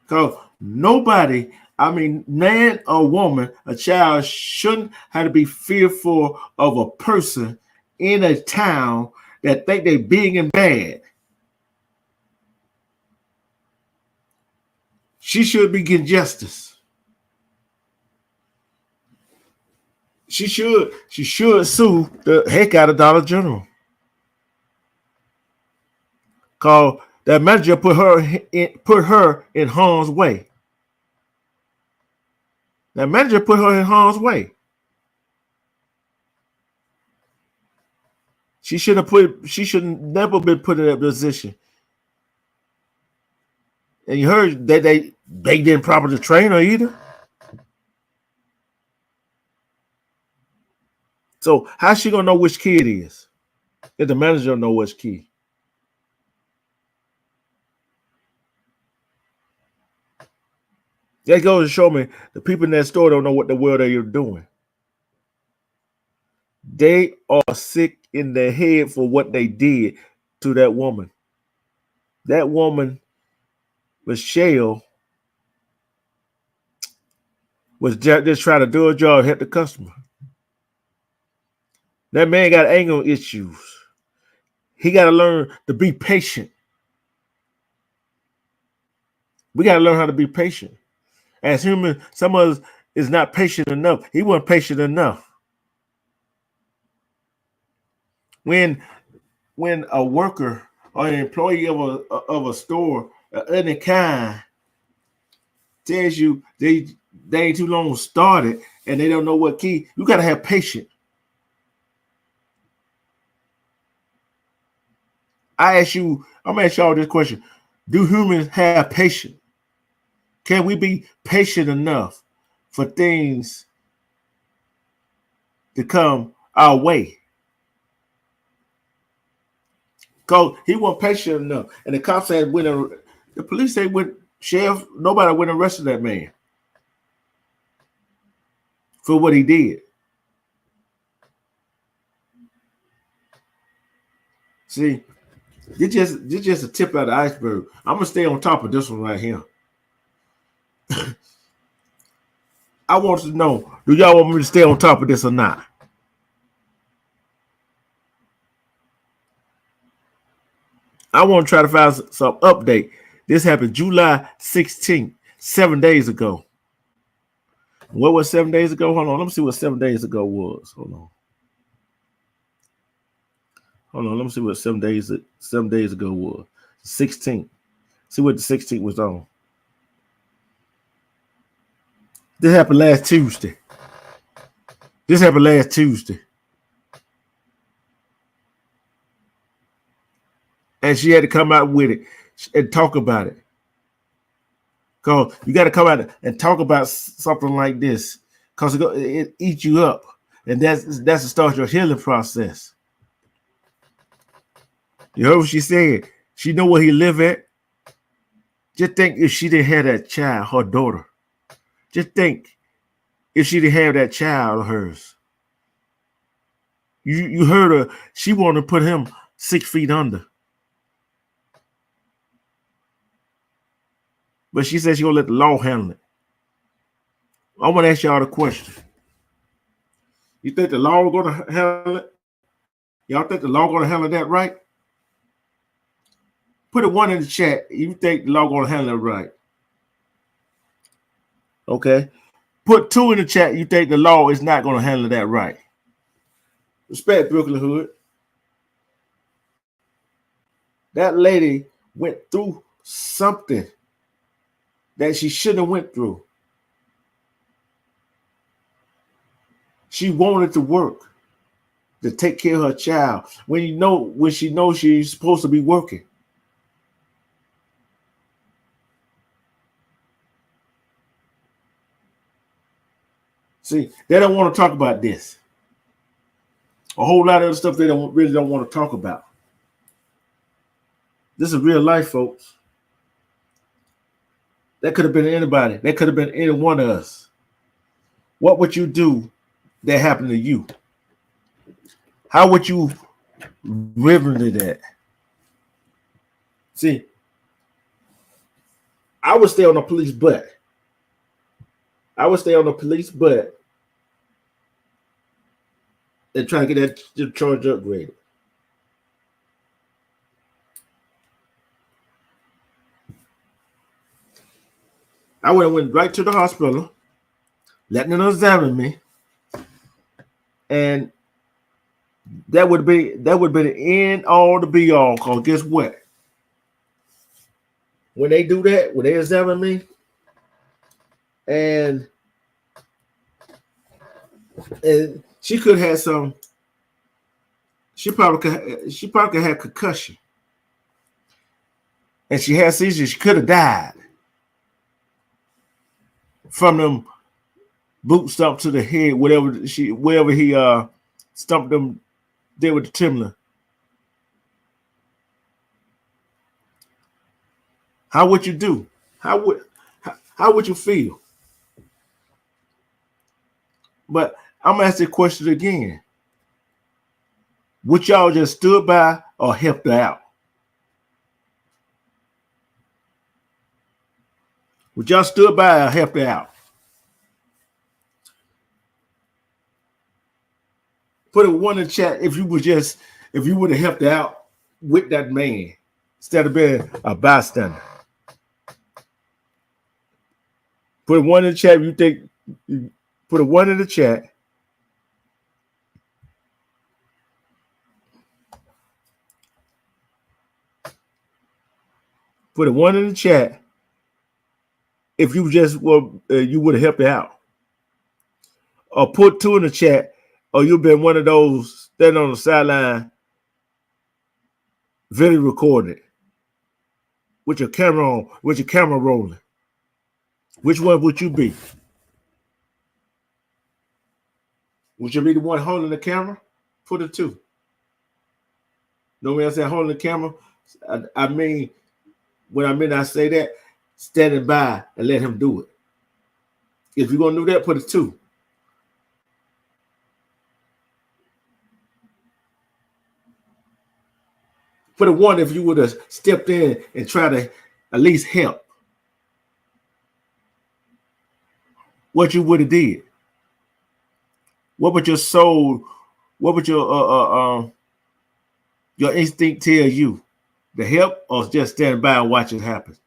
S1: Because nobody, I mean, man or woman, a child shouldn't have to be fearful of a person in a town that think they big and bad. She should be getting justice. She should sue the heck out of Dollar General. Cause that manager put her in harm's way. That manager put her in harm's way. She should never been put in that position. And you heard that they didn't properly train her either. So how's she gonna know which key it is? If the manager don't know which key. That goes to show me the people in that store don't know what the world they are doing. They are sick in their head for what they did to that woman. That woman, Michelle, was just trying to do her job, help the customer. That man got anger issues. He got to learn to be patient. We got to learn how to be patient. As humans, some of us is not patient enough. He wasn't patient enough. When a worker or an employee of a store of any kind tells you they ain't too long started and they don't know what key, you got to have patience. I'm gonna ask y'all this question. Do humans have patience? Can we be patient enough for things to come our way? Because he wasn't patient enough. And the cops said the police said sheriff, nobody went and arrested that man for what he did. See, this just a tip out of the iceberg. I'm gonna stay on top of this one right here. I want to know, do y'all want me to stay on top of this or not? I want to try to find some update. This happened July 16th, 7 days ago. What was 7 days ago? Hold on. Let me see what 7 days ago was. Hold on. Let me see what 7 days ago was. 16th. See what the 16th was on. This happened last Tuesday. And she had to come out with it and talk about it. Because you got to come out and talk about something like this. Because it eats you up. And that's the start of your healing process. You heard what she said? She know where he live at. Just think if she didn't have that child, her daughter. Just think if she didn't have that child of hers. You heard her. She wanted to put him 6 feet under. But she said she gonna let the law handle it. I want to ask y'all the question. You think the law is gonna handle it? Y'all think the law gonna handle that right? Put a 1 in the chat. You think the law gonna handle it right? Okay. Put 2 in the chat. You think the law is not gonna handle that right? Respect, Brooklyn Hood. That lady went through something that she shouldn't have went through. She wanted to work to take care of her child when she knows she's supposed to be working. See, they don't want to talk about this. A whole lot of other stuff they don't want to talk about. This is real life, folks. That could have been anybody. That could have been any one of us. What would you do that happened to you? How would you remedy that? See, I would stay on the police butt. And try to get that charge upgraded. I would have went right to the hospital, letting them examine me, and that would be the end all the be all. Cause guess what? When they do that, when they examine me, and she could have some. She probably could have concussion, and she had seizures. She could have died from them boot stomp to the head, wherever he stumped them there with the Timberland. How would you do? How would you feel? But I'm gonna ask the question again. Would y'all just stood by or helped her out? Would y'all stood by or helped her out? Put a 1 in the chat if you would have helped her out with that man instead of being a bystander. Put a 1 in the chat if you think. Put a 1 in the chat. Put a 1 in the chat if you you would have helped her out. Or put 2 in the chat, or you've been one of those standing on the sideline video recording with your camera on, with your camera rolling? Which one would you be? Would you be the one holding the camera? Put it two. No way I say holding the camera. I mean, when I say that, standing by and let him do it. If you're gonna do that, put it two. Put a one if you would have stepped in and tried to at least help. What you would have did. What would your soul, what would your instinct tell you? To help or just stand by and watch it happen?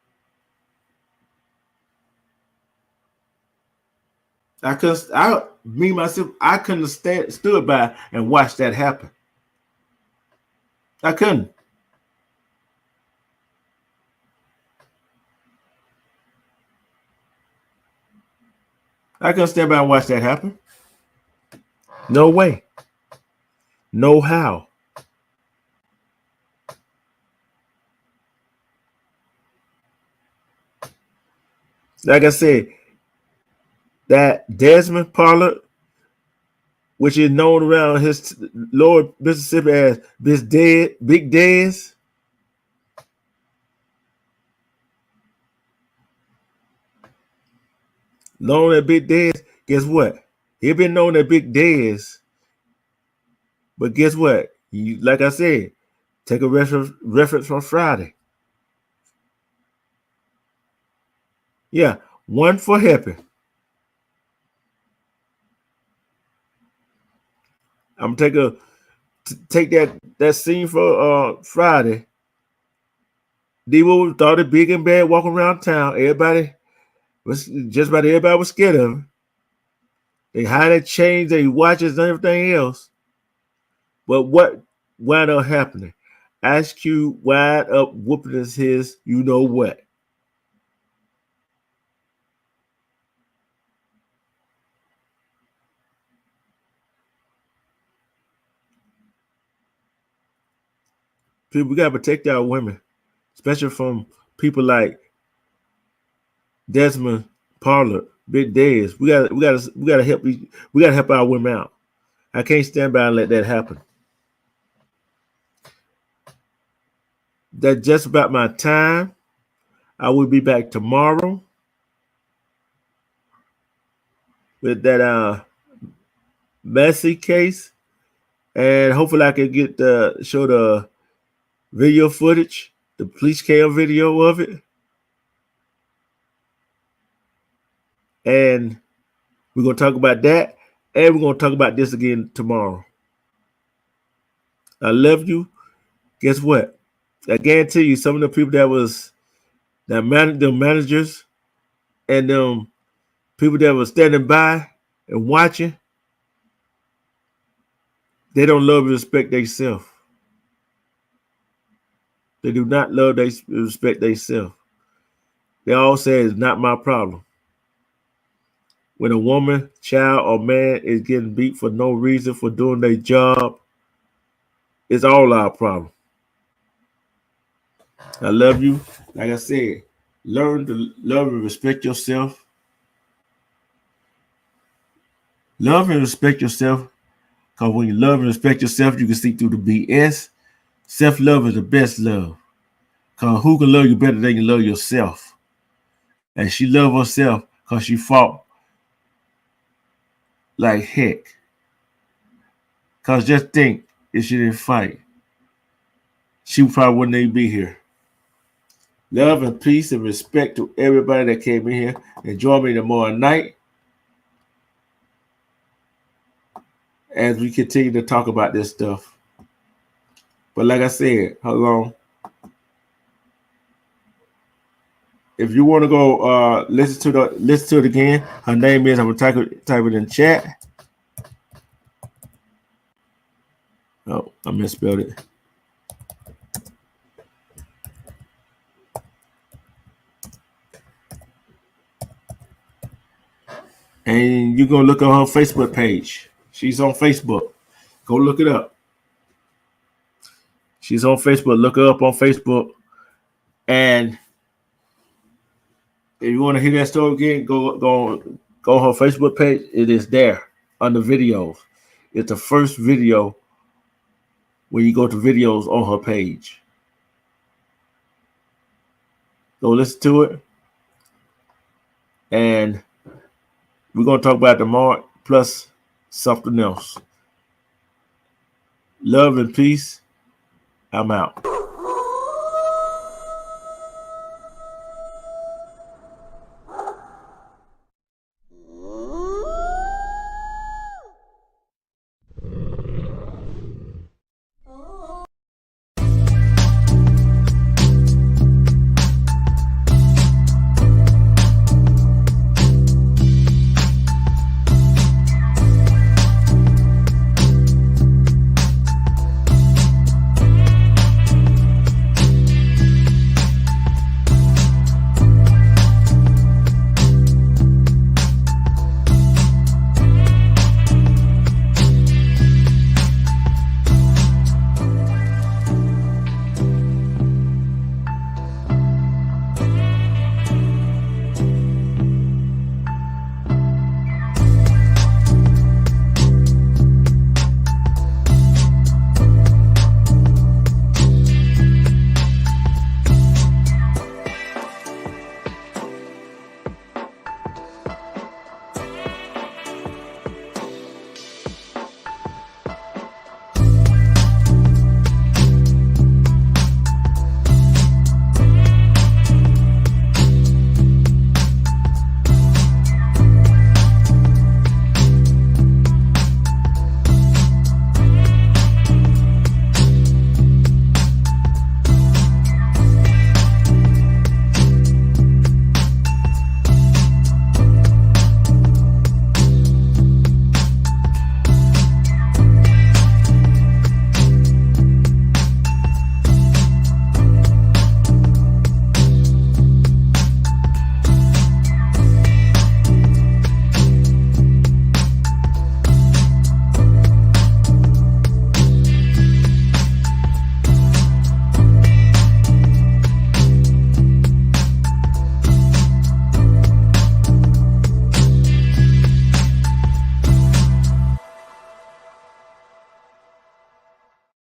S1: I couldn't have stood by and watched that happen. I couldn't. I couldn't stand by and watch that happen. No way. No how. Like I said, that Desmond Pollard, which is known around his Lower Mississippi as Big Dez, known as Big Dez, guess what? He been known as Big Dez, but guess what? Like I said, take a reference from Friday. Yeah, one for helping. I'm gonna take that scene for Friday. Debo thought it big and bad walking around town. Everybody was scared of him. They hide their chains, they watches and everything else. But what wound up happening? Ice Cube wind up whooping his you know what. People, we gotta protect our women, especially from people like Desmond Pollard, Big Dez. We gotta help our women out. I can't stand by and let that happen. That's just about my time. I will be back tomorrow with that Messi case, and hopefully I can get show the video footage, the police cam video of it. And we're going to talk about that. And we're going to talk about this again tomorrow. I love you. Guess what? I guarantee you some of the people the managers and them people that were standing by and watching, they don't love and respect themselves. They do not love and respect themselves. They all say it's not my problem. When a woman, child, or man is getting beat for no reason for doing their job, it's all our problem. I love you. Like I said, learn to love and respect yourself. Love and respect yourself. Because when you love and respect yourself, you can see through the BS. Self-love is the best love. Because who can love you better than you love yourself? And she loved herself because she fought like heck. Because just think, if she didn't fight, she probably wouldn't even be here. Love and peace and respect to everybody that came in here and join me tomorrow night as we continue to talk about this stuff. But like I said, hold on. If you want to go listen to it again, her name is, I'm gonna type it in chat. Oh, I misspelled it. And you're gonna look on her Facebook page. She's on Facebook. Go look it up. She's on Facebook. Look her up on Facebook. And if you want to hear that story again, go on her Facebook page. It is there under videos. It's the first video when you go to videos on her page. Go listen to it. And we're going to talk about the mark plus something else. Love and peace. I'm out.